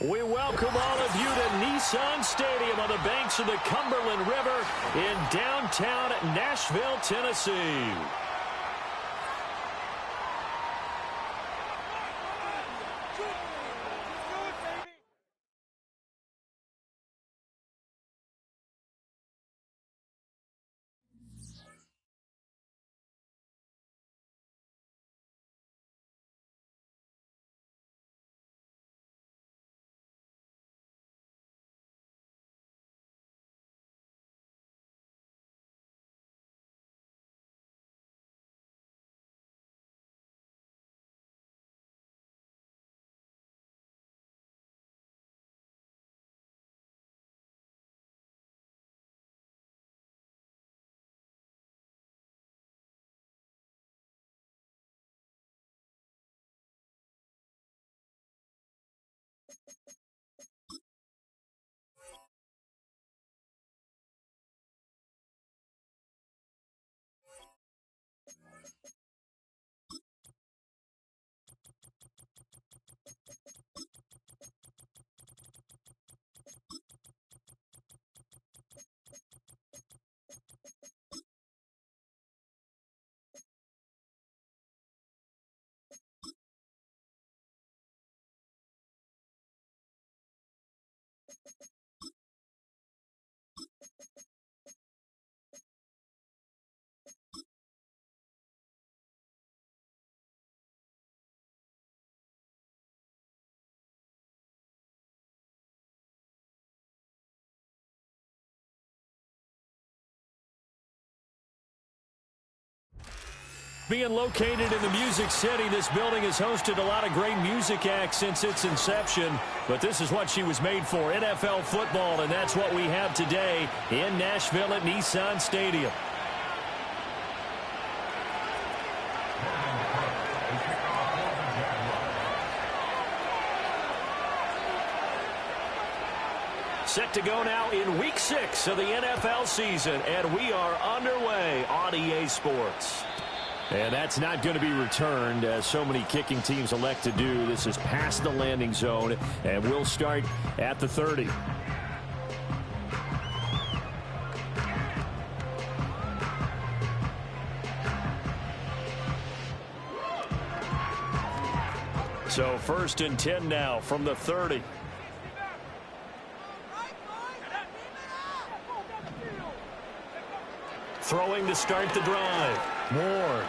We welcome all of you to Nissan Stadium on the banks of the Cumberland River in downtown Nashville, Tennessee. Being located in the Music City, this building has hosted a lot of great music acts since its inception. But this is what she was made for, NFL football, and that's what we have today in Nashville at Nissan Stadium. Set to go now in Week 6 of the NFL season, and we are underway on EA Sports. And that's not going to be returned, as so many kicking teams elect to do. This is past the landing zone, and we'll start at the 30. So 1st and 10 now from the 30. Throwing to start the drive. Ward.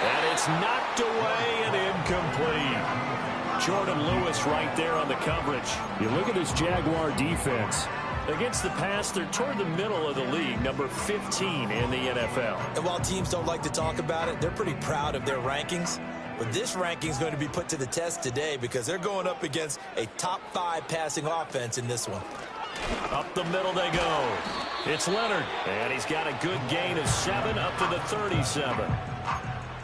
And it's knocked away and incomplete. Jordan Lewis right there on the coverage. You look at this Jaguar defense. Against the pass, they're toward the middle of the league, number 15 in the NFL. And while teams don't like to talk about it, they're pretty proud of their rankings. But this ranking is going to be put to the test today because they're going up against a top 5 passing offense in this one. Up the middle they go. It's Leonard, and he's got a good gain of 7 up to the 37.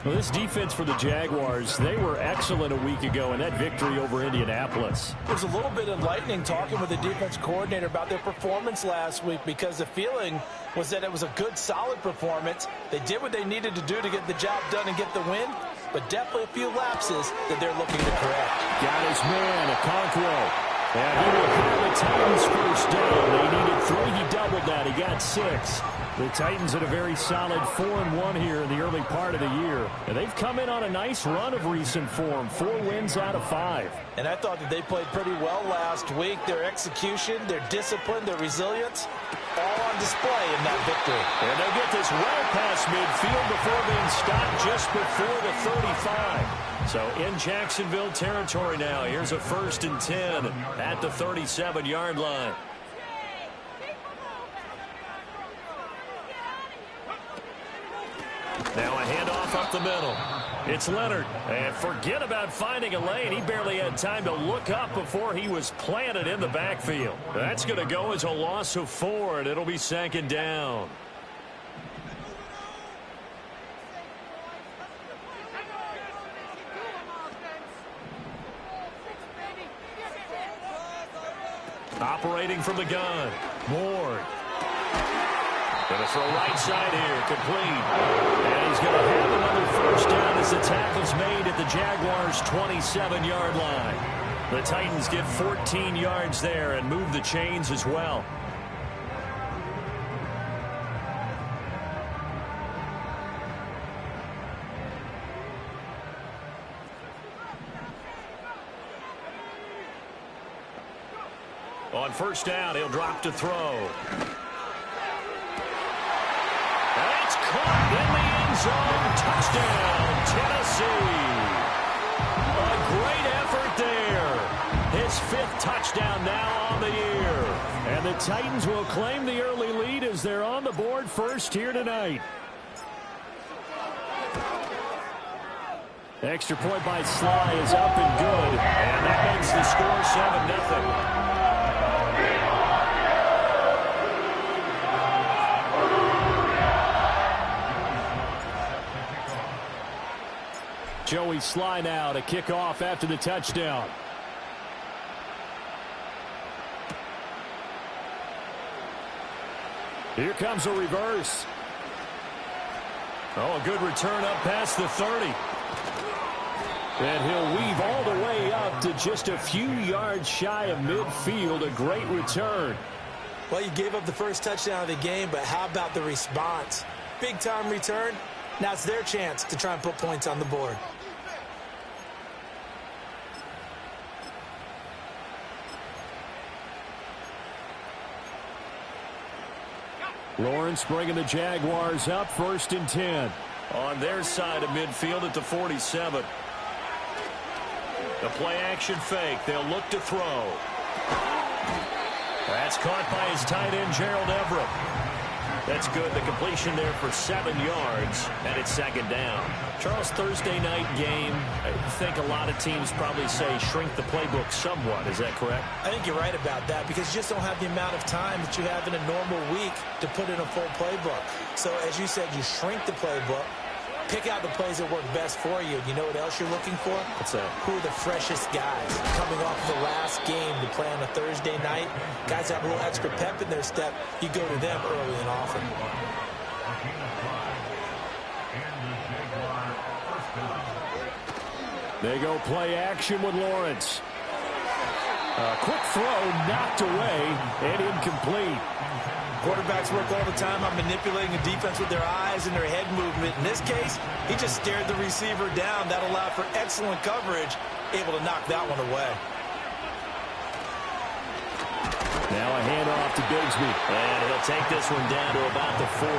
Well, this defense for the Jaguars, they were excellent a week ago in that victory over Indianapolis. It was a little bit enlightening talking with the defense coordinator about their performance last week because the feeling was that it was a good, solid performance. They did what they needed to do to get the job done and get the win, but definitely a few lapses that they're looking to correct. Got his man, Okonkwo. And he will have the Titans first down. They needed 3. He doubled that. He got 6. The Titans had a very solid 4-1 here in the early part of the year. And they've come in on a nice run of recent form. 4 wins out of 5. And I thought that they played pretty well last week. Their execution, their discipline, their resilience, all on display in that victory. And they get this well past midfield before being stopped just before the 35. So in Jacksonville territory now. Here's a 1st and 10 at the 37-yard line. Now a handoff up the middle. It's Leonard. And forget about finding a lane. He barely had time to look up before he was planted in the backfield. That's going to go as a loss of 4, and it'll be 2nd down. Operating from the gun. Ward. Going to throw right side here. Complete. And he's going to have another first down as the tackle's made at the Jaguars' 27-yard line. The Titans get 14 yards there and move the chains as well. On first down, he'll drop to throw. And it's caught in the end zone. Touchdown, Tennessee. A great effort there. His 5th touchdown now on the year. And the Titans will claim the early lead as they're on the board first here tonight. Extra point by Sly is up and good. And that makes the score 7-0. Joey Sly now to kick off after the touchdown. Here comes a reverse. Oh, a good return up past the 30. And he'll weave all the way up to just a few yards shy of midfield. A great return. Well, you gave up the first touchdown of the game, but how about the response? Big-time return. Now it's their chance to try and put points on the board. Lawrence bringing the Jaguars up 1st and 10. On their side of midfield at the 47. The play-action fake. They'll look to throw. That's caught by his tight end, Gerald Everett. That's good. The completion there for 7 yards, and it's 2nd down. Charles, Thursday night game, I think a lot of teams probably say shrink the playbook somewhat. Is that correct? I think you're right about that because you just don't have the amount of time that you have in a normal week to put in a full playbook. So, as you said, you shrink the playbook, pick out the plays that work best for you. You know what else you're looking for? What's that? Who are the freshest guys coming off the last game to play on a Thursday night? Guys have a little extra pep in their step. You go to them early and often. They go play action with Lawrence. A quick throw knocked away and incomplete. Quarterbacks work all the time on manipulating a defense with their eyes and their head movement. In this case, he just stared the receiver down. That allowed for excellent coverage, able to knock that one away. Now a handoff to Bigsby. And he'll take this one down to about the 40.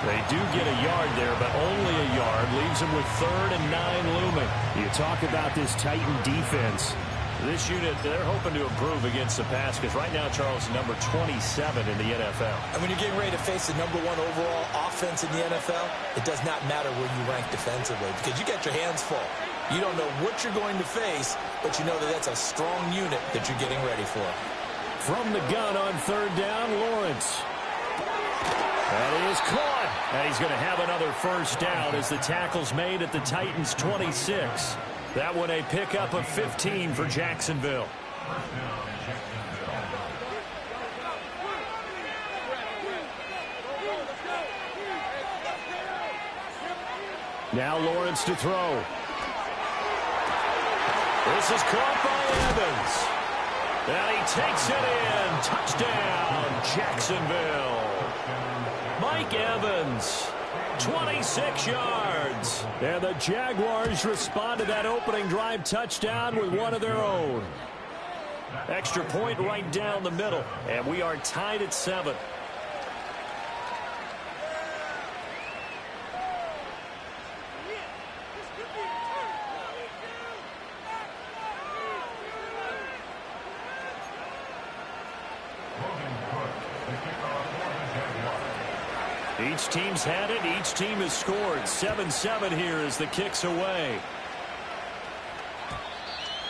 They do get a yard there, but only a yard. Leaves them with 3rd and 9 looming. You talk about this Titan defense. This unit, they're hoping to improve against the pass because right now, Charles, number 27 in the NFL. And when you're getting ready to face the #1 overall offense in the NFL, it does not matter where you rank defensively because you got your hands full. You don't know what you're going to face, but you know that that's a strong unit that you're getting ready for. From the gun on 3rd down, Lawrence. That is caught. And he's going to have another 1st down as the tackle's made at the Titans' 26. That one a pickup of 15 for Jacksonville. Now Lawrence to throw. This is caught by Evans. And he takes it in. Touchdown, Jacksonville. Mike Evans, 26 yards. And the Jaguars respond to that opening drive touchdown with one of their own. Extra point right down the middle. And we are tied at 7. Each team's had it. Each team has scored. 7-7 here as the kick's away.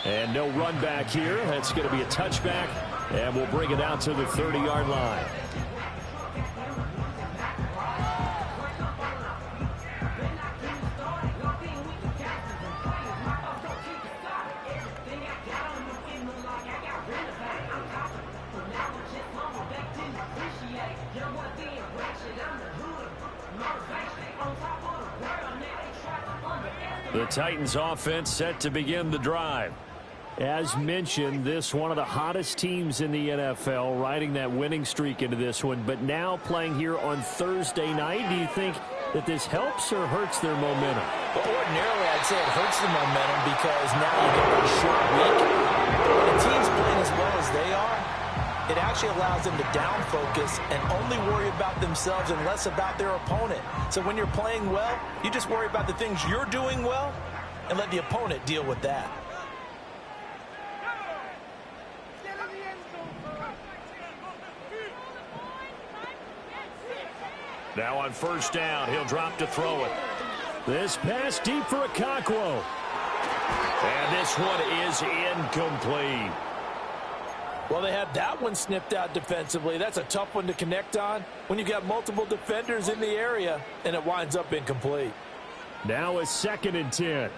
And no run back here. That's going to be a touchback. And we'll bring it out to the 30-yard line. The Titans offense set to begin the drive. As mentioned, this one of the hottest teams in the NFL, riding that winning streak into this one, but now playing here on Thursday night. Do you think that this helps or hurts their momentum? Well, ordinarily, I'd say it hurts the momentum because now you get a short week. But when a team's playing as well as they are, it actually allows them to down focus and only worry about themselves and less about their opponent. So when you're playing well, you just worry about the things you're doing well and let the opponent deal with that. Now on first down, he'll drop to throw it. This pass deep for Okonkwo. And this one is incomplete. Well, they had that one snipped out defensively. That's a tough one to connect on when you've got multiple defenders in the area, and it winds up incomplete. Now a 2nd and 10.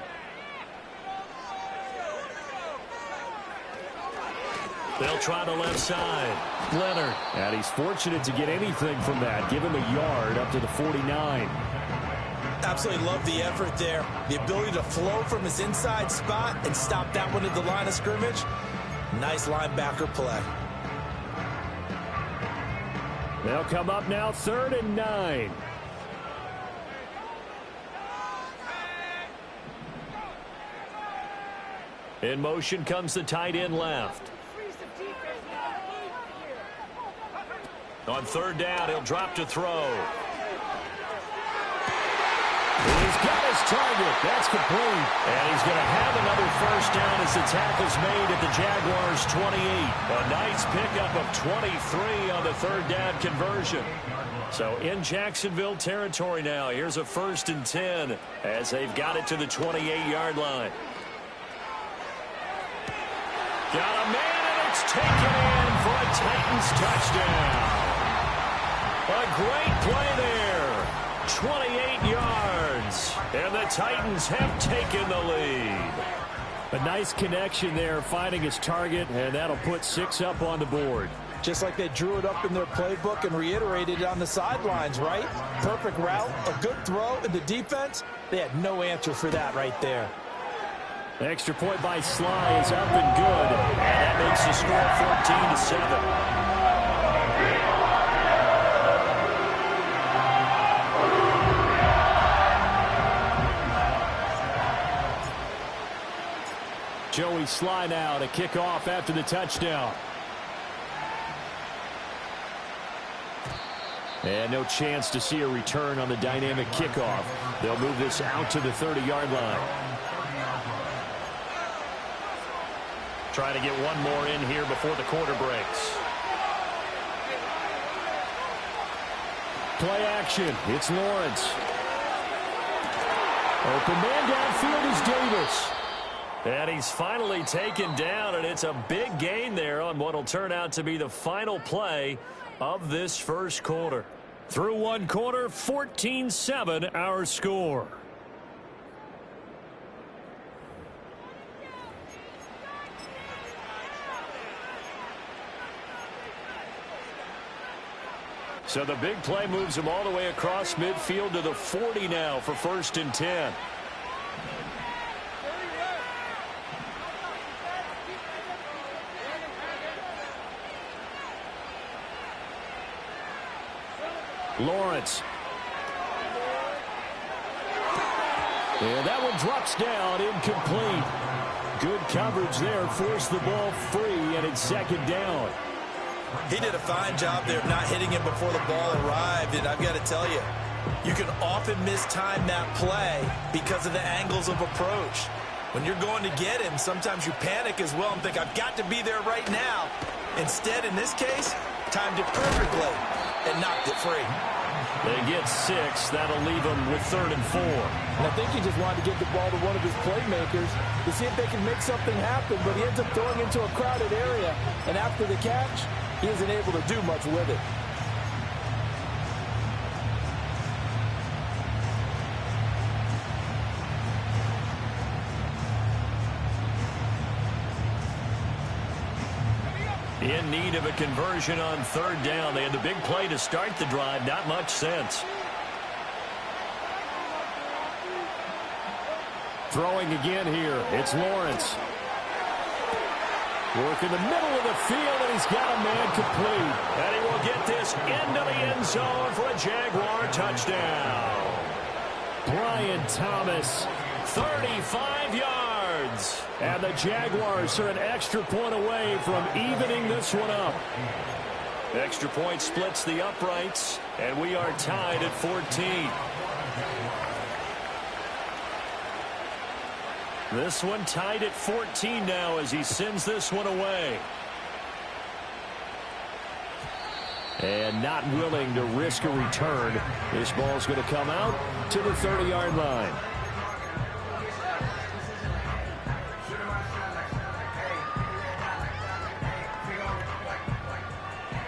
They'll try the left side. Leonard. And he's fortunate to get anything from that. Give him a yard up to the 49. Absolutely love the effort there. The ability to flow from his inside spot and stop that one at the line of scrimmage. Nice linebacker play. They'll come up now 3rd and 9. In motion comes the tight end left. On 3rd down, he'll drop to throw. He's got his target. That's complete. And he's going to have another first down as the tackle's made at the Jaguars' 28. A nice pickup of 23 on the 3rd down conversion. So in Jacksonville territory now. Here's a 1st and 10 as they've got it to the 28-yard line. Got a man, and it's taken in for a Titans touchdown. A great play there. 28 yards. And the Titans have taken the lead. A nice connection there, finding his target, and that'll put 6 up on the board. Just like they drew it up in their playbook and reiterated it on the sidelines, right? Perfect route, a good throw, and the defense, they had no answer for that right there. The extra point by Sly is up and good. And that makes the score 14-7. Joey Sly now to kick off after the touchdown. And no chance to see a return on the dynamic kickoff. They'll move this out to the 30-yard line. Trying to get one more in here before the quarter breaks. Play action. It's Lawrence. Open man downfield is Davis. And he's finally taken down, and it's a big gain there on what will turn out to be the final play of this first quarter. Through one quarter, 14-7 our score. So the big play moves him all the way across midfield to the 40 now for 1st and 10. Lawrence. And that one drops down, incomplete. Good coverage there, forced the ball free, and it's 2nd down. He did a fine job there of not hitting him before the ball arrived, and I've got to tell you, you can often mistime that play because of the angles of approach. When you're going to get him, sometimes you panic as well and think, I've got to be there right now. Instead, in this case, timed it perfectly and knocked it free. They get 6. That'll leave them with 3rd and 4. And I think he just wanted to get the ball to one of his playmakers to see if they can make something happen, but he ends up throwing into a crowded area, and after the catch, he isn't able to do much with it. In need of a conversion on 3rd down. They had the big play to start the drive. Not much sense. Throwing again here. It's Lawrence. Working the middle of the field, and he's got a man complete. And he will get this into the end zone for a Jaguar touchdown. Brian Thomas, 35 yards. And the Jaguars are an extra point away from evening this one up. Extra point splits the uprights, and we are tied at 14. This one tied at 14 now as he sends this one away. And not willing to risk a return. This ball's going to come out to the 30-yard line.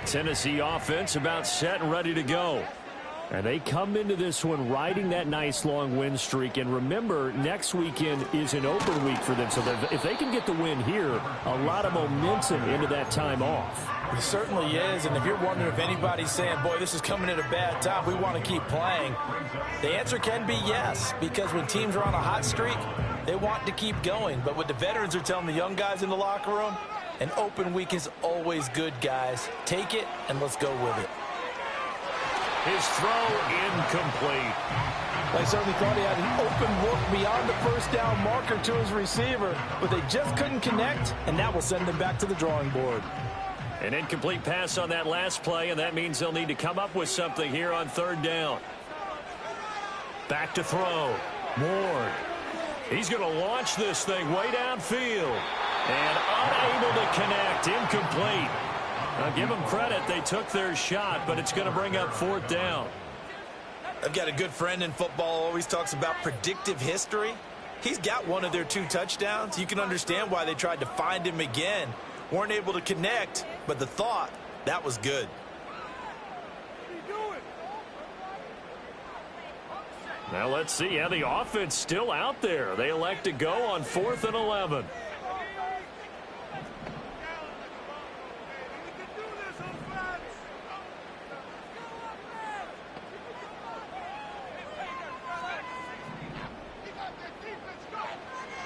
Tennessee offense about set and ready to go. And they come into this one riding that nice long win streak. And remember, next weekend is an open week for them. So if they can get the win here, a lot of momentum into that time off. It certainly is. And if you're wondering if anybody's saying, boy, this is coming at a bad time, we want to keep playing, the answer can be yes. Because when teams are on a hot streak, they want to keep going. But what the veterans are telling the young guys in the locker room, an open week is always good, guys. Take it and let's go with it. His throw incomplete. They certainly thought he had an open look beyond the first down marker to his receiver, but they just couldn't connect, and that will send them back to the drawing board. An incomplete pass on that last play, and that means they'll need to come up with something here on third down. Back to throw. Ward. He's going to launch this thing way downfield. And unable to connect. Incomplete. I'll give them credit. They took their shot, but it's going to bring up fourth down. I've got a good friend in football who always talks about predictive history. He's got one of their 2 touchdowns. You can understand why they tried to find him again. Weren't able to connect, but the thought, that was good. Now let's see how the offense still out there. They elect to go on 4th and 11.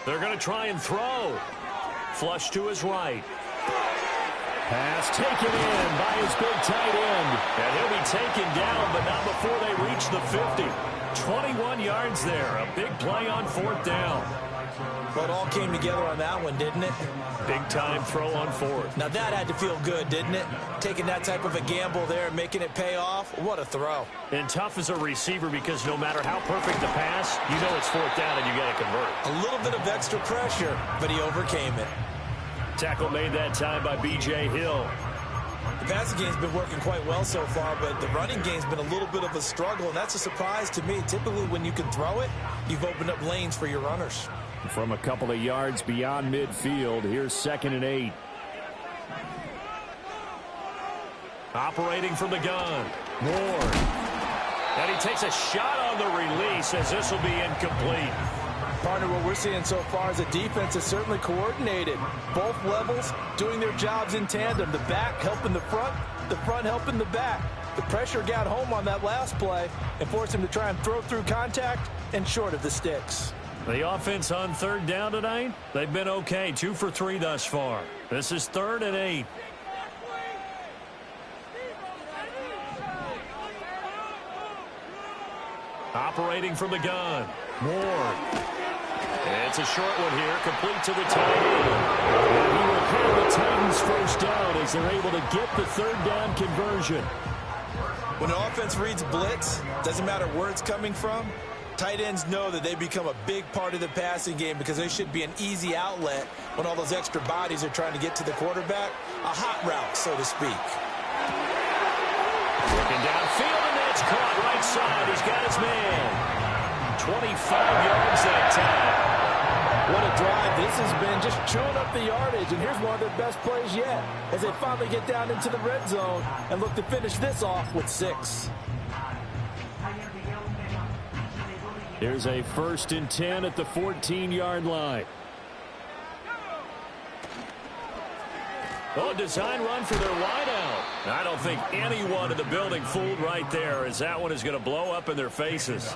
They're going to try and throw. Flush to his right. Pass taken in by his big tight end. And he'll be taken down, but not before they reach the 50. 21 yards there. A big play on 4th down. Well, it all came together on that one, didn't it? Big time throw on 4th. Now that had to feel good, didn't it? Taking that type of a gamble there and making it pay off. What a throw. And tough as a receiver because no matter how perfect the pass, you know it's 4th down and you got to convert. A little bit of extra pressure, but he overcame it. Tackle made that time by B.J. Hill. The passing game's been working quite well so far, but the running game's been a little bit of a struggle, and that's a surprise to me. Typically, when you can throw it, you've opened up lanes for your runners. From a couple of yards beyond midfield, here's 2nd and 8. Operating from the gun. Ward. And he takes a shot on the release as this will be incomplete. Partner, what we're seeing so far as a defense is certainly coordinated. Both levels doing their jobs in tandem. The back helping the front helping the back. The pressure got home on that last play and forced him to try and throw through contact and short of the sticks. The offense on 3rd down tonight, they've been okay. 2 for 3 thus far. This is 3rd and 8. Operating from the gun. Ward. It's a short one here, complete to the tight end. And he will have the Titans first down as they're able to get the 3rd down conversion. When an offense reads blitz, doesn't matter where it's coming from, tight ends know that they become a big part of the passing game because they should be an easy outlet when all those extra bodies are trying to get to the quarterback. A hot route, so to speak. Looking downfield, and that's caught right side. He's got his man. 25 yards that time. What a drive. This has been just chewing up the yardage, and here's one of their best plays yet as they finally get down into the red zone and look to finish this off with 6. Here's a 1st and 10 at the 14-yard line. Oh, design run for their wideout. I don't think anyone in the building fooled right there, as that one is going to blow up in their faces.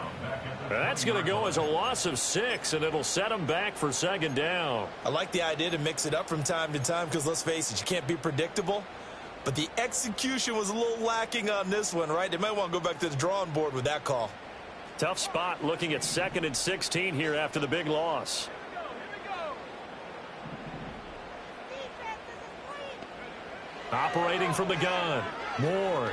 That's going to go as a loss of 6, and it'll set them back for second down. I like the idea to mix it up from time to time because, let's face it, you can't be predictable. But the execution was a little lacking on this one, right? They might want to go back to the drawing board with that call. Tough spot looking at 2nd and 16 here after the big loss. Operating from the gun, Ward.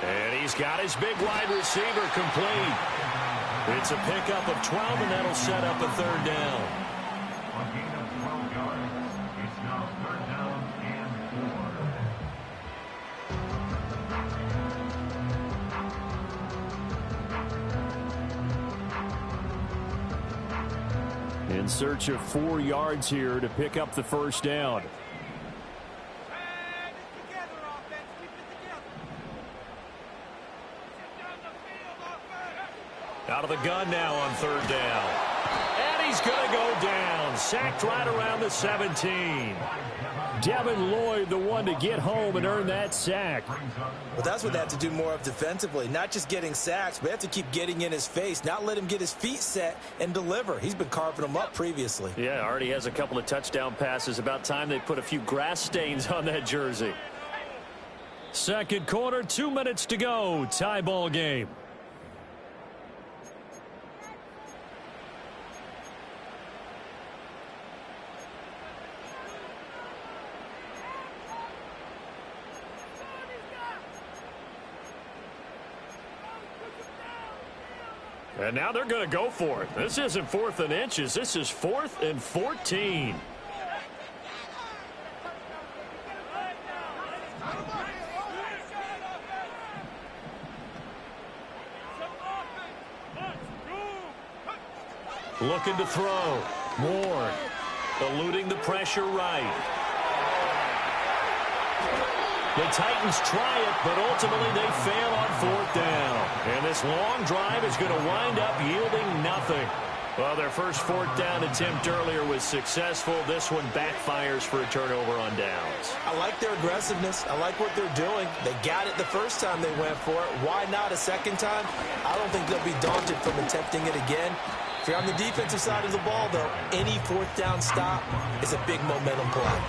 And he's got his big wide receiver complete. It's a pickup of 12, and that'll set up a 3rd down. In search of 4 yards here to pick up the 1st down. Out of the gun now on 3rd down. And he's going to go down. Sacked right around the 17. Devin Lloyd, the one to get home and earn that sack. Well, that's what they have to do more of defensively. Not just getting sacks, but they have to keep getting in his face, not let him get his feet set and deliver. He's been carving them up previously. Yeah, already has a couple of touchdown passes. About time they put a few grass stains on that jersey. 2nd quarter, 2 minutes to go. Tie ball game. And now they're going to go for it. This isn't 4th and inches. This is 4th and 14. Looking to throw. Ward eluding the pressure right. The Titans try it, but ultimately they fail on 4th down. And this long drive is going to wind up yielding nothing. Well, their first 4th down attempt earlier was successful. This one backfires for a turnover on downs. I like their aggressiveness. I like what they're doing. They got it the first time they went for it. Why not a second time? I don't think they'll be daunted from attempting it again. If you're on the defensive side of the ball, though, any 4th down stop is a big momentum play.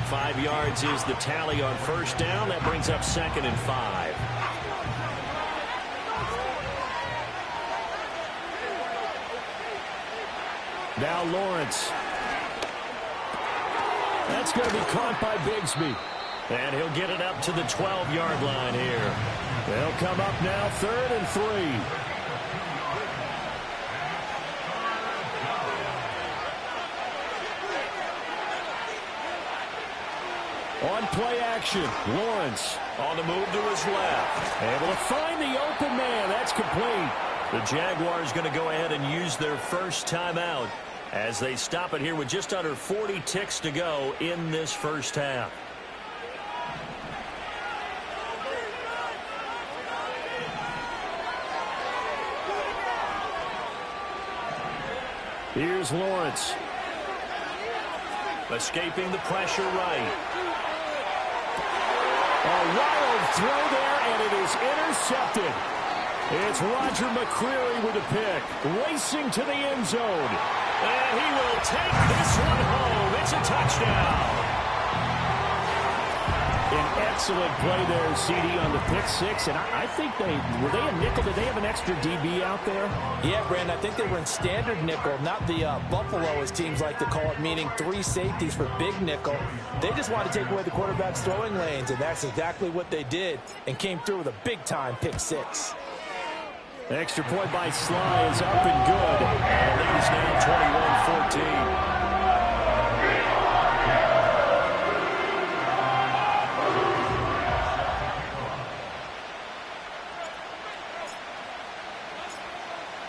5 yards is the tally on 1st down. That brings up 2nd and 5. Now Lawrence. That's going to be caught by Bigsby. And he'll get it up to the 12-yard line here. They'll come up now 3rd and 3. On play action, Lawrence on the move to his left. Able to find the open man. That's complete. The Jaguars going to go ahead and use their first timeout as they stop it here with just under 40 ticks to go in this first half. Here's Lawrence. Escaping the pressure right. A wild throw there, and it is intercepted. It's Roger McCreary with a pick, racing to the end zone. And he will take this one home. It's a touchdown. An excellent play there, CD, on the pick six. And I think were they a nickel? Did they have an extra DB out there? Yeah, Brandon, I think they were in standard nickel, not the Buffalo, as teams like to call it, meaning 3 safeties for big nickel. They just wanted to take away the quarterback's throwing lanes, and that's exactly what they did, and came through with a big-time pick six. Extra point by Sly is up and good. And the lead is now 21-14.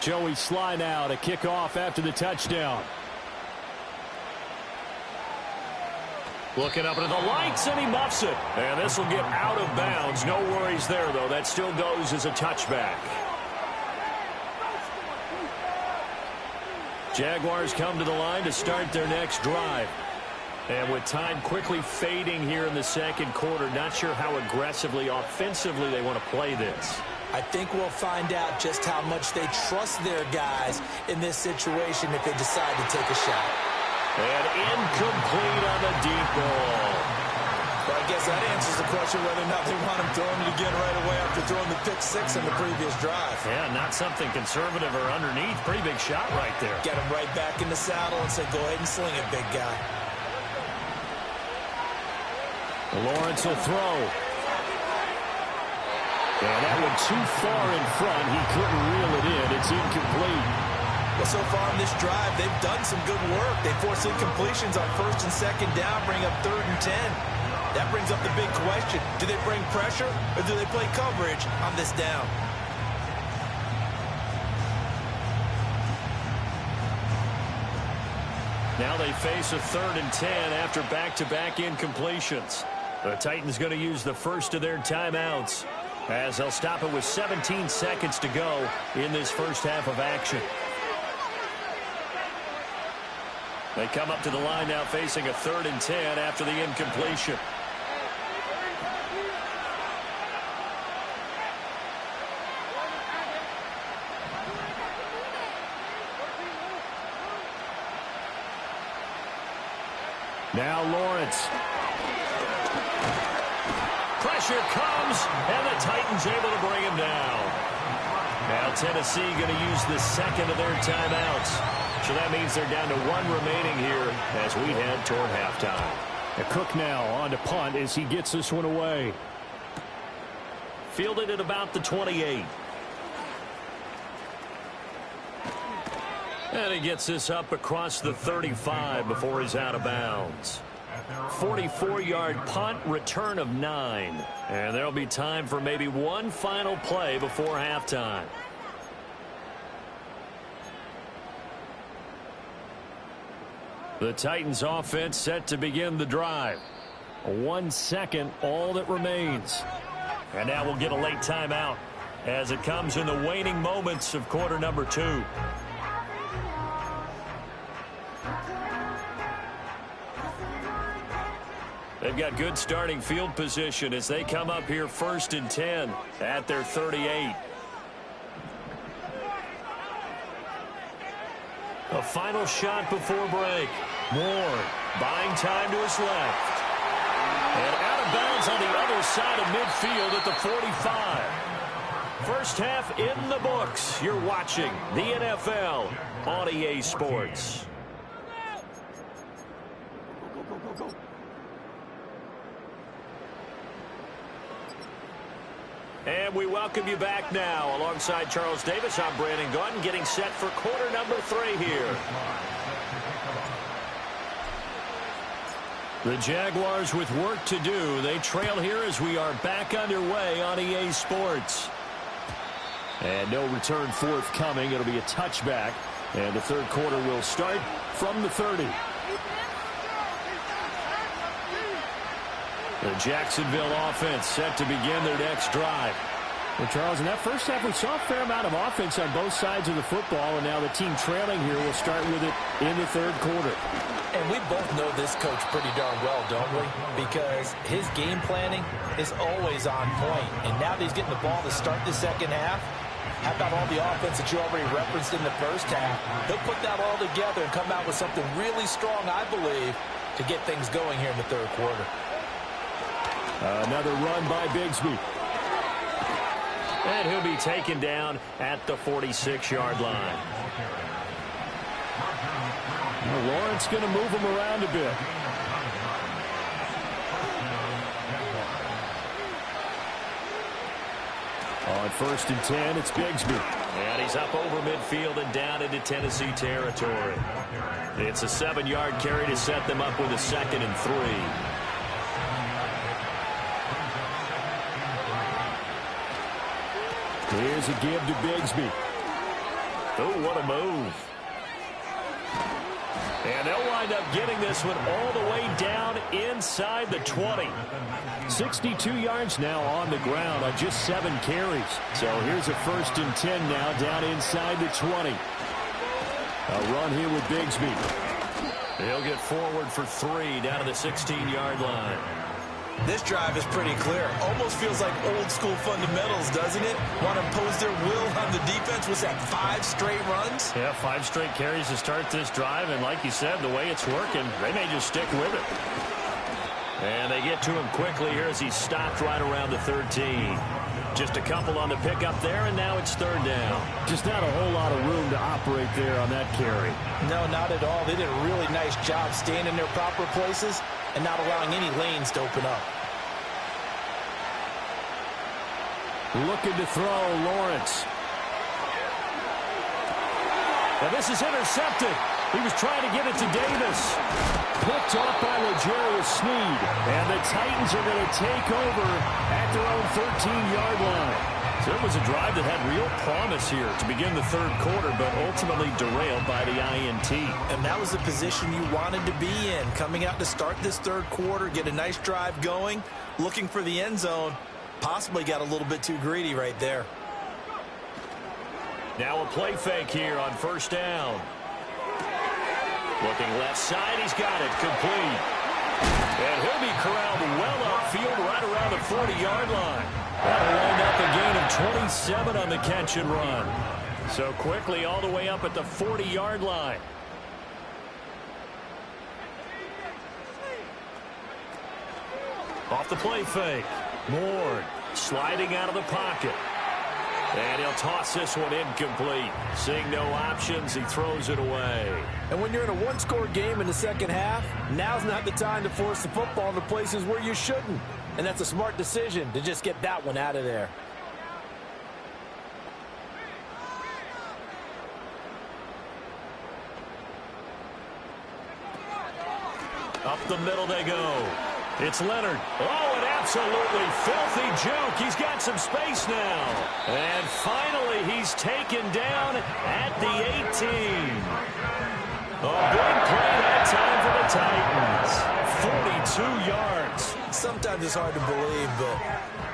Joey Sly now to kick off after the touchdown. Looking up into the lights, and he muffs it. And this will get out of bounds. No worries there, though. That still goes as a touchback. Jaguars come to the line to start their next drive. And with time quickly fading here in the second quarter, not sure how aggressively, offensively they want to play this. I think we'll find out just how much they trust their guys in this situation if they decide to take a shot. And incomplete on the deep ball. Well, I guess that answers the question whether or not they want him throwing it again right away after throwing the pick six in the previous drive. Yeah, not something conservative or underneath. Pretty big shot right there. Get him right back in the saddle and say, go ahead and sling it, big guy. Lawrence will throw. And that one too far in front. He couldn't reel it in. It's incomplete. Well, so far in this drive, they've done some good work. They force incompletions on first and second down, bring up 3rd and 10. That brings up the big question. Do they bring pressure or do they play coverage on this down? Now they face a 3rd and 10 after back-to-back incompletions. The Titans going to use the first of their timeouts as they'll stop it with 17 seconds to go in this first half of action. They come up to the line now facing a 3rd and 10 after the incompletion. Now Lawrence. Pressure comes, and the Titans able to bring him down. Now Tennessee going to use the second of their timeouts. So that means they're down to 1 remaining here as we head toward halftime. Cook now on to punt as he gets this one away. Fielded at about the 28. And he gets this up across the 35 before he's out of bounds. 44-yard punt, return of 9. And there'll be time for maybe one final play before halftime. The Titans offense set to begin the drive. 1 second, all that remains. And now we'll get a late timeout as it comes in the waning moments of quarter number 2. They've got good starting field position as they come up here 1st and 10 at their 38. A final shot before break. Moore buying time to his left. And out of bounds on the other side of midfield at the 45. First half in the books. You're watching the NFL on EA Sports. And we welcome you back now. Alongside Charles Davis, I'm Brandon Gaudin, getting set for quarter number 3 here. The Jaguars with work to do. They trail here as we are back underway on EA Sports. And no return forthcoming. It'll be a touchback. And the third quarter will start from the 30. The Jacksonville offense set to begin their next drive. Well, Charles, in that first half, we saw a fair amount of offense on both sides of the football, and now the team trailing here will start with it in the third quarter. And we both know this coach pretty darn well, don't we? Because his game planning is always on point. And now that he's getting the ball to start the second half, how about all the offense that you already referenced in the first half? He'll put that all together and come out with something really strong, I believe, to get things going here in the third quarter. Another run by Bigsby. And he'll be taken down at the 46-yard line. Now Lawrence going to move him around a bit. On 1st and 10, it's Bigsby. And he's up over midfield and down into Tennessee territory. It's a 7-yard carry to set them up with a 2nd and 3. Here's a give to Bigsby. Oh, what a move. And they'll wind up getting this one all the way down inside the 20. 62 yards now on the ground on just 7 carries. So here's a 1st and 10 now down inside the 20. A run here with Bigsby. He'll get forward for 3 down to the 16-yard line. This drive is pretty clear. Almost feels like old school fundamentals, doesn't it? Want to impose their will on the defense. Was that 5 straight runs? Yeah, 5 straight carries to start this drive. And like you said, the way it's working, they may just stick with it. And they get to him quickly here as he's stopped right around the 13. Just a couple on the pickup there, and now it's 3rd down. Just not a whole lot of room to operate there on that carry. No, not at all. They did a really nice job staying in their proper places and not allowing any lanes to open up. Looking to throw, Lawrence. And this is intercepted. He was trying to get it to Davis. Picked off by L'Jarius Sneed. And the Titans are going to take over at their own 13-yard line. So it was a drive that had real promise here to begin the 3rd quarter, but ultimately derailed by the INT. And that was the position you wanted to be in. Coming out to start this 3rd quarter, get a nice drive going, looking for the end zone. Possibly got a little bit too greedy right there. Now a play fake here on 1st down. Looking left side, he's got it, complete. And he'll be corralled well upfield right around the 40-yard line. That'll wind up a gain of 27 on the catch and run. So quickly all the way up at the 40-yard line. Off the play fake. Moore sliding out of the pocket. And he'll toss this one incomplete. Seeing no options, he throws it away. And when you're in a one-score game in the second half, now's not the time to force the football into places where you shouldn't. And that's a smart decision to just get that one out of there. Up the middle they go. It's Leonard. Oh, an absolutely filthy juke. He's got some space now. And finally, he's taken down at the 18. A big play that time for the Titans. 42 yards. Sometimes it's hard to believe, but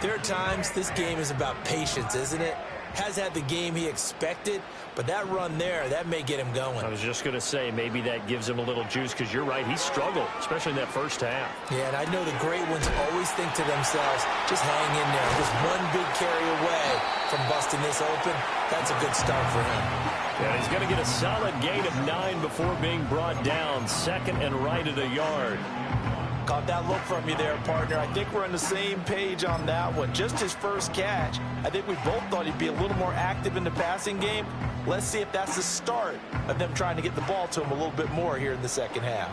there are times this game is about patience, isn't it? Has had the game he expected, but that run there, that may get him going. I was just going to say, maybe that gives him a little juice, because you're right, he struggled, especially in that first half. Yeah, and I know the great ones always think to themselves, just hang in there. Just one big carry away from busting this open. That's a good start for him. And he's going to get a solid gain of 9 before being brought down. 2nd and right at a yard. Caught that look from you there, partner. I think we're on the same page on that one. Just his first catch. I think we both thought he'd be a little more active in the passing game. Let's see if that's the start of them trying to get the ball to him a little bit more here in the second half.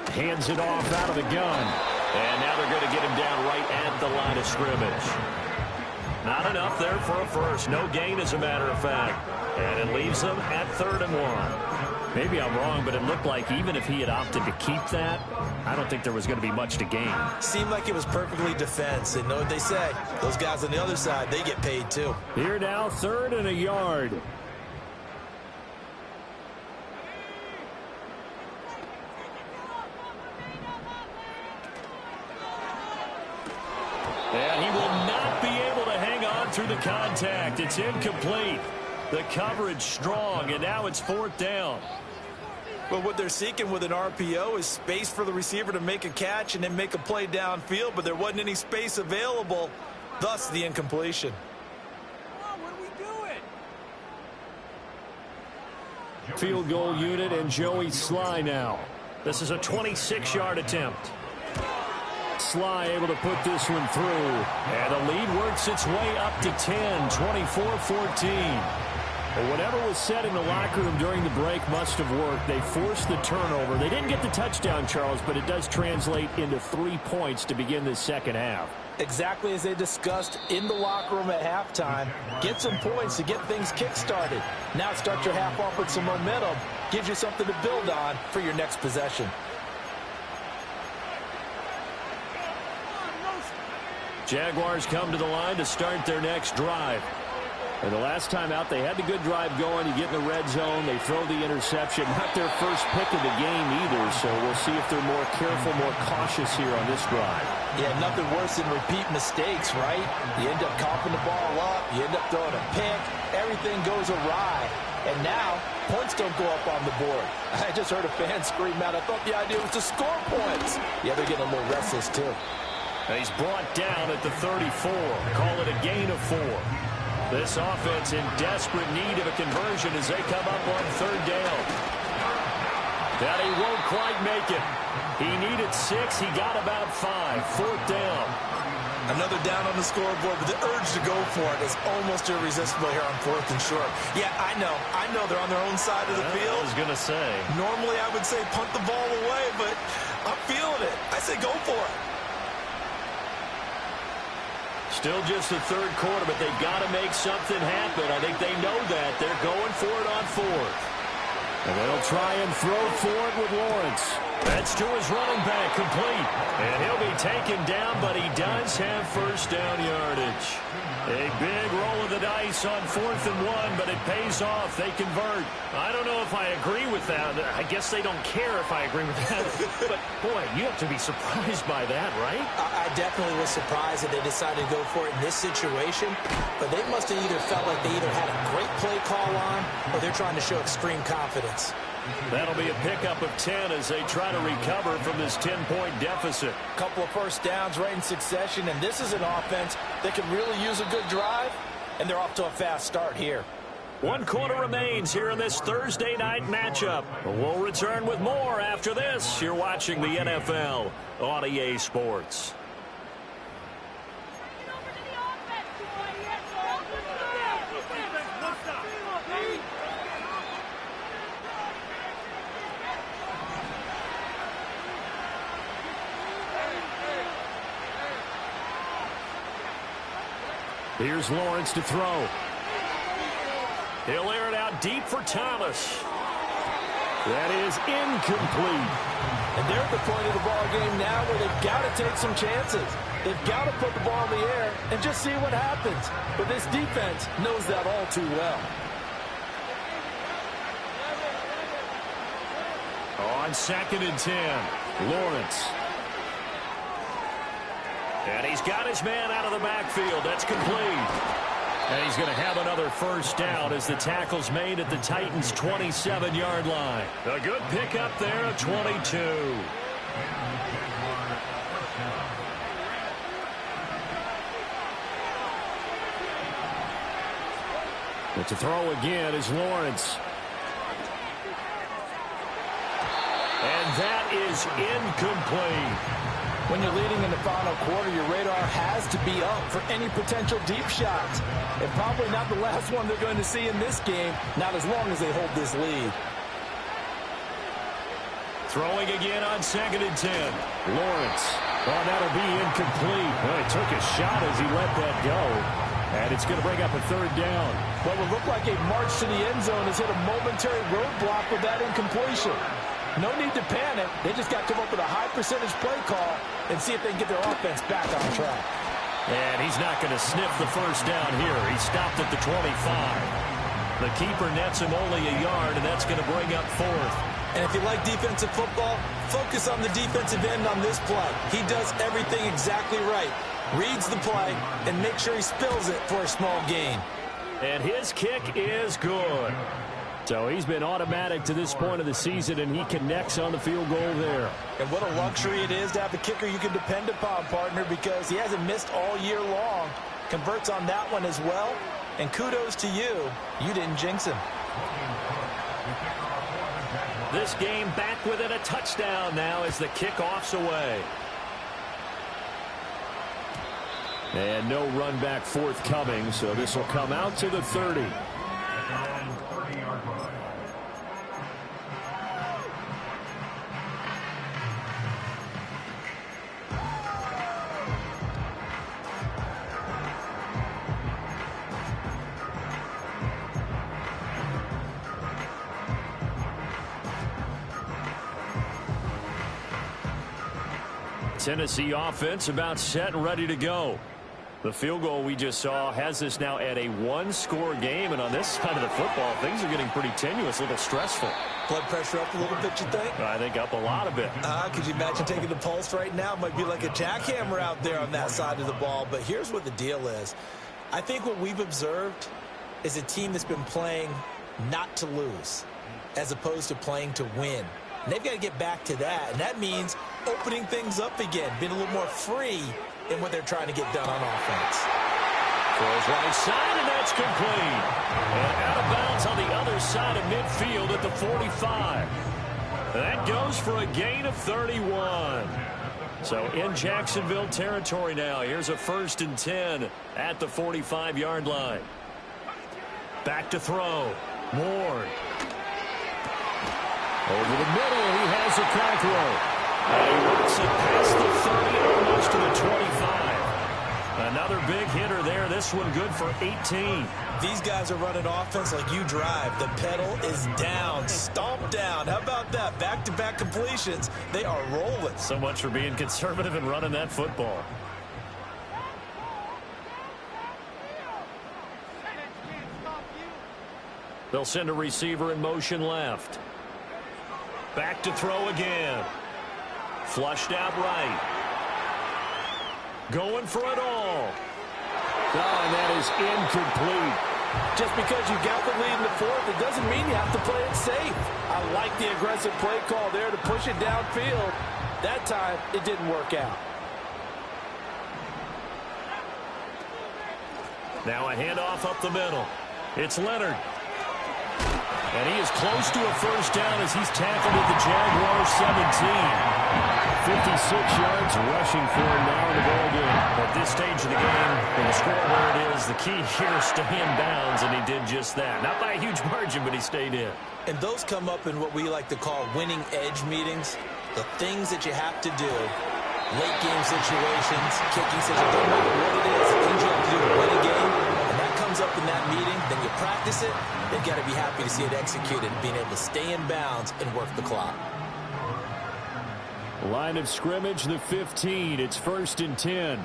Hands it off out of the gun. And now they're going to get him down right at the line of scrimmage. Not enough there for a first. No gain, as a matter of fact. And it leaves them at 3rd and 1. Maybe I'm wrong, but it looked like even if he had opted to keep that, I don't think there was going to be much to gain. Seemed like it was perfectly defense. And know what they say? Those guys on the other side, they get paid too. Here now, 3rd and a yard. And he will not be able to hang on through the contact. It's incomplete. The coverage strong, and now it's 4th down. But what they're seeking with an RPO is space for the receiver to make a catch and then make a play downfield, but there wasn't any space available, thus the incompletion. What are we doing? Field goal unit and Joey Sly now. This is a 26-yard attempt. Sly able to put this one through. And the lead works its way up to 10, 24-14. Well, whatever was said in the locker room during the break must have worked. They forced the turnover. They didn't get the touchdown, Charles, but it does translate into 3 points to begin the second half. Exactly as they discussed in the locker room at halftime. Get some points to get things kick-started. Now start your half off with some momentum. Gives you something to build on for your next possession. Jaguars come to the line to start their next drive. And the last time out, they had the good drive going. You get in the red zone, they throw the interception. Not their first pick of the game either, so we'll see if they're more careful, more cautious here on this drive. Yeah, nothing worse than repeat mistakes, right? You end up coughing the ball up, you end up throwing a pick, everything goes awry. And now, points don't go up on the board. I just heard a fan scream out. I thought the idea was to score points. Yeah, they're getting a little restless, too. He's brought down at the 34. Call it a gain of 4. This offense in desperate need of a conversion as they come up on 3rd down. That he won't quite make it. He needed 6. He got about 5. 4th down. Another down on the scoreboard, but the urge to go for it is almost irresistible here on 4th and short. Yeah, I know they're on their own side of the field. I was going to say. Normally I would say punt the ball away, but I'm feeling it. I say go for it. Still just the 3rd quarter, but they've got to make something happen. I think they know that. They're going for it on 4th. And they'll try and throw for it with Lawrence. That's to his running back, complete. And he'll be taken down, but he does have 1st down yardage. A big roll of the dice on 4th and 1, but it pays off. They convert. I don't know if I agree with that. I guess they don't care if I agree with that. But, boy, you have to be surprised by that, right? I definitely was surprised that they decided to go for it in this situation. But they must have either felt like they either had a great play call on or they're trying to show extreme confidence. That'll be a pickup of 10 as they try to recover from this 10-point deficit. Couple of 1st downs right in succession, and this is an offense that can really use a good drive, and they're off to a fast start here. 1 quarter remains here in this Thursday night matchup. We'll return with more after this. You're watching the NFL on EA Sports. Here's Lawrence to throw. He'll air it out deep for Thomas. That is incomplete. And they're at the point of the ball game now where they've got to take some chances. They've got to put the ball in the air and just see what happens. But this defense knows that all too well. On 2nd and 10, Lawrence. And he's got his man out of the backfield. That's complete. And he's going to have another 1st down as the tackle's made at the Titans' 27-yard line. A good pickup there of 22. But to throw again is Lawrence. And that is incomplete. When you're leading in the final quarter, your radar has to be up for any potential deep shots. And probably not the last one they're going to see in this game, not as long as they hold this lead. Throwing again on 2nd and 10. Lawrence. Oh, that'll be incomplete. Well, he took a shot as he let that go. And it's going to bring up a 3rd down. What would look like a march to the end zone has hit a momentary roadblock with that incompletion. No need to panic. They just got to come up with a high percentage play call and see if they can get their offense back on track. And he's not going to sniff the 1st down here. He stopped at the 25. The keeper nets him only a yard, and that's going to bring up 4th. And if you like defensive football, focus on the defensive end on this play. He does everything exactly right. Reads the play and make sure he spills it for a small gain. And his kick is good. So he's been automatic to this point of the season, and he connects on the field goal there. And what a luxury it is to have a kicker you can depend upon, partner, because he hasn't missed all year long. Converts on that one as well. And kudos to you. You didn't jinx him. This game back within a touchdown now as the kickoff's away. And no run back forthcoming, so this will come out to the 30. Tennessee offense about set and ready to go. The field goal we just saw has us now at a 1-score game, and on this side of the football, things are getting pretty tenuous, a little stressful. Blood pressure up a little bit, you think? I think up a lot of it. Could you imagine taking the pulse right now? It might be like a jackhammer out there on that side of the ball, but here's what the deal is. I think what we've observed is a team that's been playing not to lose, as opposed to playing to win. And they've got to get back to that, and that means opening things up again, being a little more free in what they're trying to get done on offense. Throws right side, and that's complete. And out of bounds on the other side of midfield at the 45. That goes for a gain of 31. So in Jacksonville territory now. Here's a 1st and 10 at the 45-yard line. Back to throw. Ward. Over the middle, he has a crack roll. And he works it past the 30, almost to the 25. Another big hitter there. This one good for 18. These guys are running offense like you drive. The pedal is down, stomped down. How about that? Back-to-back completions. They are rolling. So much for being conservative and running that football. They'll send a receiver in motion left. Back to throw again. Flushed out right. Going for it all. Oh, and that is incomplete. Just because you got the lead in the fourth, it doesn't mean you have to play it safe. I like the aggressive play call there to push it downfield. That time, it didn't work out. Now a handoff up the middle. It's Leonard. And he is close to a first down as he's tackled at the Jaguars 17. 56 yards rushing for him now in the ball game. At this stage of the game, when the score where it is, the key here is stay in bounds, and he did just that. Not by a huge margin, but he stayed in. And those come up in what we like to call winning edge meetings. The things that you have to do, late game situations, kicking situations, don't matter what it is, things you have to do to win a game. And that comes up in that meeting, then you practice it. They've got to be happy to see it executed, being able to stay in bounds and work the clock. Line of scrimmage, the 15. It's 1st and 10.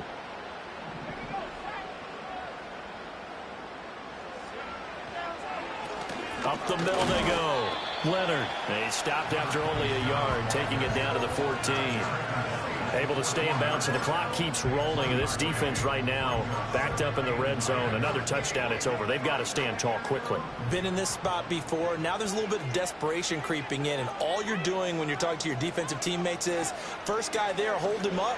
Up the middle they go. Leonard. They stopped after only a yard, taking it down to the 14. Able to stay in bounds, and the clock keeps rolling. And this defense right now backed up in the red zone. Another touchdown, it's over. They've got to stand tall quickly. Been in this spot before. Now there's a little bit of desperation creeping in, and all you're doing when you're talking to your defensive teammates is first guy there, hold him up.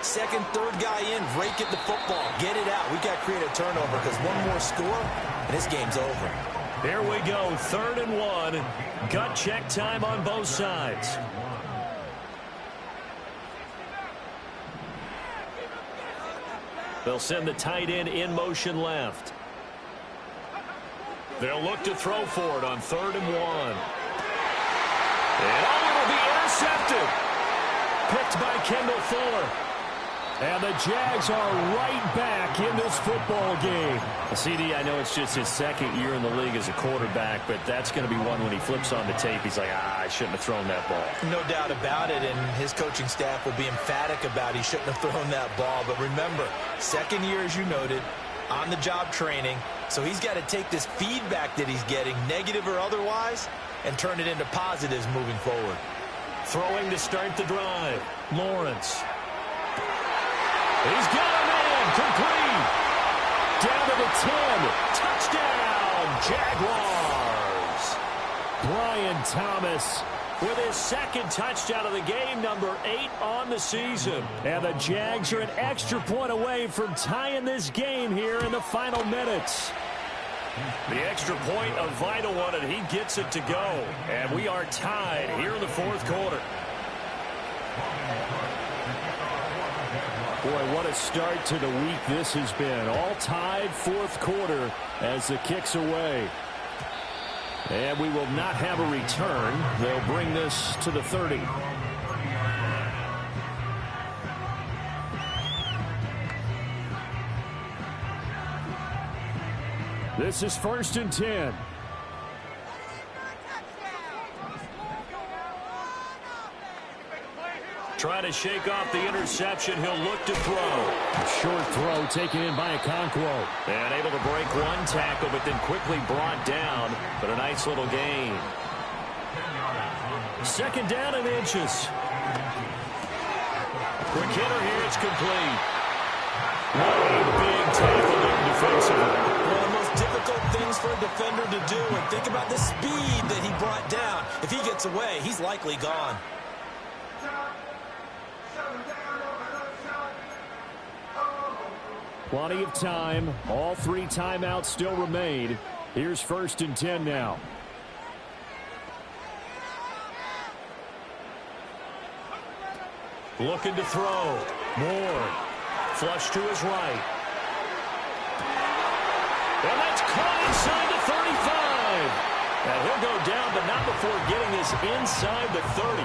Second, third guy in, rake at the football. Get it out. We've got to create a turnover because one more score, and this game's over. Here we go, 3rd and 1. Gut check time on both sides. They'll send the tight end in motion left. They'll look to throw for it on 3rd and 1. And it'll be intercepted. Picked by Kendall Fuller. And the Jags are right back in this football game. CD, I know it's just his 2nd year in the league as a quarterback, but that's going to be one when he flips on the tape. He's like, I shouldn't have thrown that ball. No doubt about it, and his coaching staff will be emphatic about he shouldn't have thrown that ball. But remember, 2nd year, as you noted, on-the-job training. So he's got to take this feedback that he's getting, negative or otherwise, and turn it into positives moving forward. Throwing to start the drive. Lawrence. He's got a man. Complete. Down to the 10. Touchdown, Jaguars. Brian Thomas with his 2nd touchdown of the game, number 8 on the season. And the Jags are an extra point away from tying this game here in the final minutes. The extra point, a vital one, and he gets it to go. And we are tied here in the 4th quarter. Boy, what a start to the week this has been. All tied 4th quarter as the kick's away. And we will not have a return. They'll bring this to the 30. This is 1st and 10. Trying to shake off the interception. He'll look to throw. Short throw taken in by Okonkwo. And able to break one tackle, but then quickly brought down. But a nice little gain. 2nd down and inches. Quick hitter here. It's complete. What a big tackle there defensively. One of the most difficult things things for a defender to do. And think about the speed that he brought down. If he gets away, he's likely gone. Plenty of time. All 3 timeouts still remain. Here's 1st and 10 now. Looking to throw. Moore. Flush to his right. And that's caught inside the 35. And he'll go down, but not before getting this inside the 30.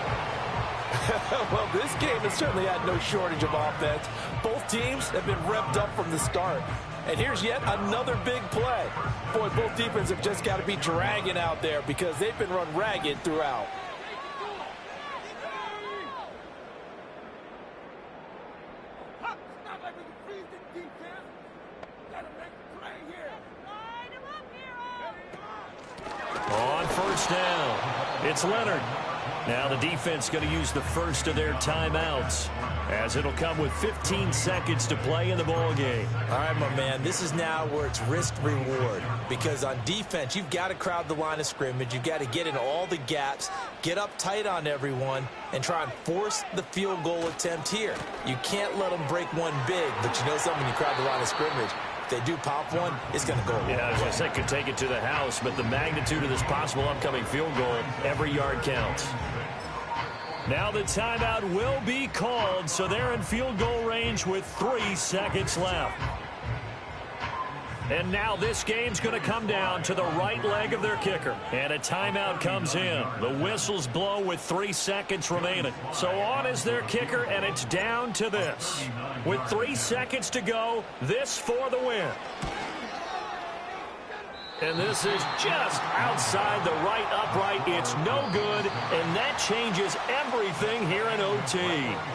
Well, this game has certainly had no shortage of offense. Both teams have been revved up from the start. And here's yet another big play. Boy, both defenses have just got to be dragging out there because they've been run ragged throughout. On 1st down, it's Leonard. Now the defense going to use the first of their timeouts, as it'll come with 15 seconds to play in the ball game. All right, my man, this is now where it's risk-reward. Because on defense, you've got to crowd the line of scrimmage. You've got to get in all the gaps, get up tight on everyone, and try and force the field goal attempt here. You can't let them break one big, but you know something, you crowd the line of scrimmage. If they do pop one, it's going to go away. Yeah, as I said, could take it to the house, but the magnitude of this possible upcoming field goal, every yard counts. Now the timeout will be called, so they're in field goal range with 3 seconds left. And now this game's going to come down to the right leg of their kicker. And a timeout comes in. The whistles blow with 3 seconds remaining. So on is their kicker, and it's down to this. With 3 seconds to go, this for the win. And this is just outside the right upright. It's no good, and that changes everything here in OT.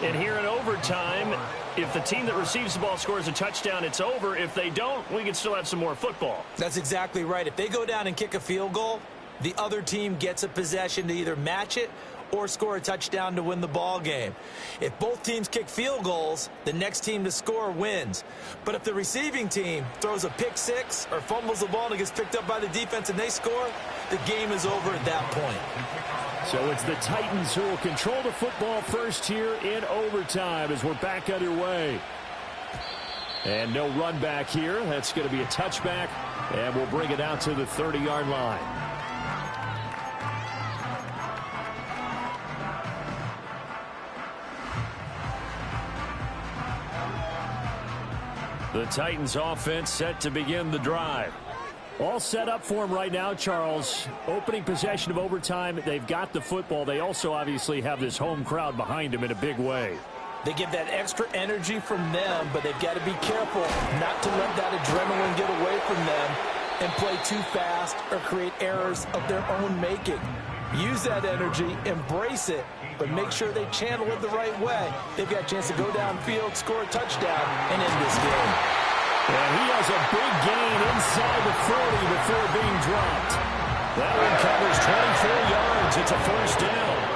And here in overtime, if the team that receives the ball scores a touchdown, it's over. If they don't, we can still have some more football. That's exactly right. If they go down and kick a field goal, the other team gets a possession to either match it or score a touchdown to win the ball game. If both teams kick field goals, the next team to score wins. But if the receiving team throws a pick six or fumbles the ball and it gets picked up by the defense and they score, the game is over at that point. So it's the Titans who will control the football first here in overtime as we're back underway. And no run back here. That's going to be a touchback, and we'll bring it out to the 30-yard line. The Titans offense set to begin the drive. All set up for him right now, Charles. Opening possession of overtime. They've got the football. They also obviously have this home crowd behind them in a big way. They get that extra energy from them, but they've got to be careful not to let that adrenaline get away from them and play too fast or create errors of their own making. Use that energy, embrace it, but make sure they channel it the right way. They've got a chance to go downfield, score a touchdown, and end this game. And he has a big gain inside the 40 before being dropped. That one covers 24 yards. It's a first down.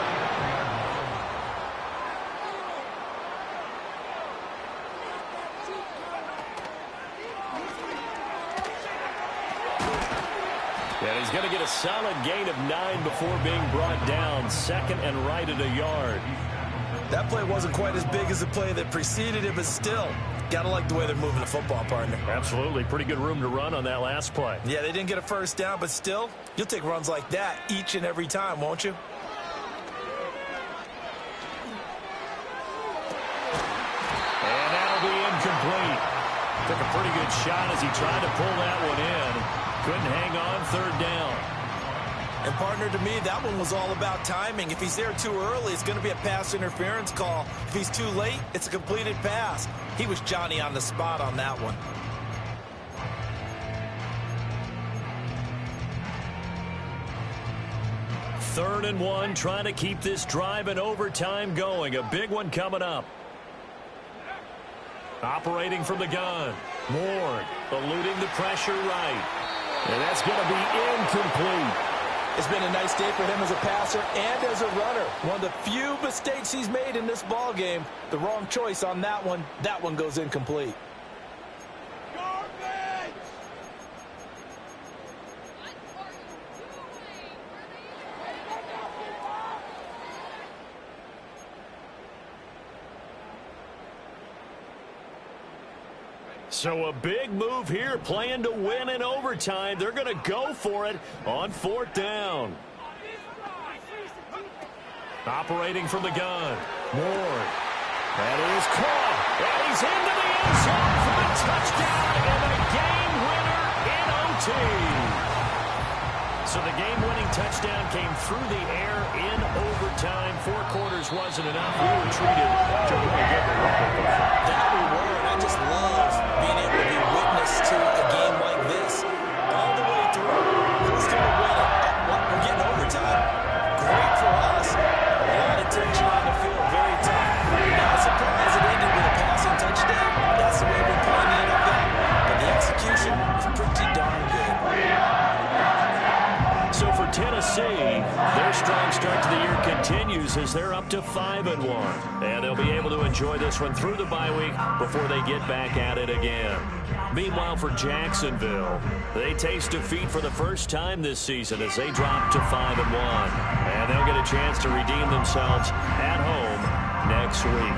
And he's going to get a solid gain of 9 before being brought down. Second and right at a yard. That play wasn't quite as big as the play that preceded it, but still, got to like the way they're moving the football, partner. Absolutely. Pretty good room to run on that last play. Yeah, they didn't get a first down, but still, you'll take runs like that each and every time, won't you? And that'll be incomplete. Took a pretty good shot as he tried to pull that one in. Couldn't hang on, third down. And, partner, to me, that one was all about timing. If he's there too early, it's going to be a pass interference call. If he's too late, it's a completed pass. He was Johnny on the spot on that one. Third and 1, trying to keep this drive in overtime going. A big one coming up. Operating from the gun. Ward eluding the pressure right. And that's going to be incomplete. It's been a nice day for him as a passer and as a runner. One of the few mistakes he's made in this ball game. The wrong choice on that one. That one goes incomplete. So a big move here, playing to win in overtime. They're going to go for it on 4th down. Operating from the gun. Ward. That is caught. And he's into the end zone for a touchdown and a game winner in OT. So the game-winning touchdown came through the air in overtime. 4 quarters wasn't enough. We were treated to really get the reward. That reward, I just love being able to be witness to a game like this. All the way through. Who's going to win it? We're getting overtime. Great for us. A lot of tension on the field. Very tough. Not surprised it ended with a passing touchdown. That's the way we play in the NFL. But the execution is pretty darn good. So for Tennessee, their strong start to the year continues as they're up to 5-1. And they'll be able to enjoy this one through the bye week before they get back at it again. Meanwhile, for Jacksonville, they taste defeat for the first time this season as they drop to 5-1. And they'll get a chance to redeem themselves at home next week.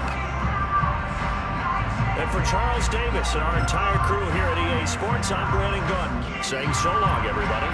And for Charles Davis and our entire crew here at EA Sports, I'm Brandon Gordon saying so long, everybody.